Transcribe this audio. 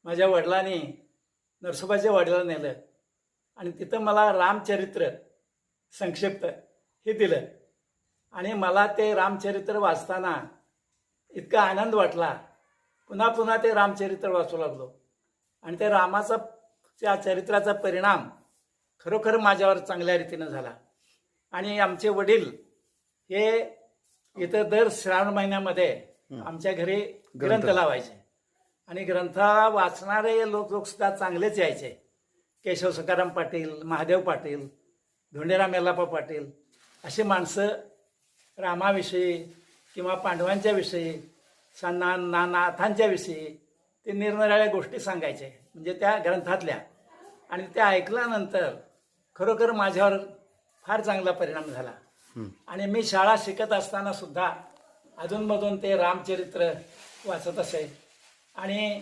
माझ्या वडिलांनी नरसोबाच्या वाडीला नेलं आणि तिथं मला रामचरित्र संक्षिप्त हे दिलं आणि मला ते रामचरित्र वाचताना इतका आनंद वाटला. पुन्हा पुन्हा ते रामचरित्र वाचू लागलो आणि त्या रामाचा त्या चरित्राचा परिणाम खरोखर माझ्यावर चांगल्या रीतीनं झाला. आणि आमचे वडील हे इथं दर श्रावण महिन्यामध्ये आमच्या घरी ग्रंथ लावायचे आणि ग्रंथ वाचणारे लोक सुद्धा चांगलेच यायचे. केशव सखाराम पाटील, महादेव पाटील, धोंडीराम यल्लाप्पा पाटील अशी माणसं रामाविषयी किंवा पांडवांच्या विषयी, नाथांच्या विषयी ते निरनिराळ्या गोष्टी सांगायचे म्हणजे त्या ग्रंथातल्या. आणि त्या ऐकल्यानंतर खरोखर माझ्यावर फार चांगला परिणाम झाला. आणि मी शाळा शिकत असताना सुद्धा अधूनमधून ते रामचरित्र वाचत असे आणि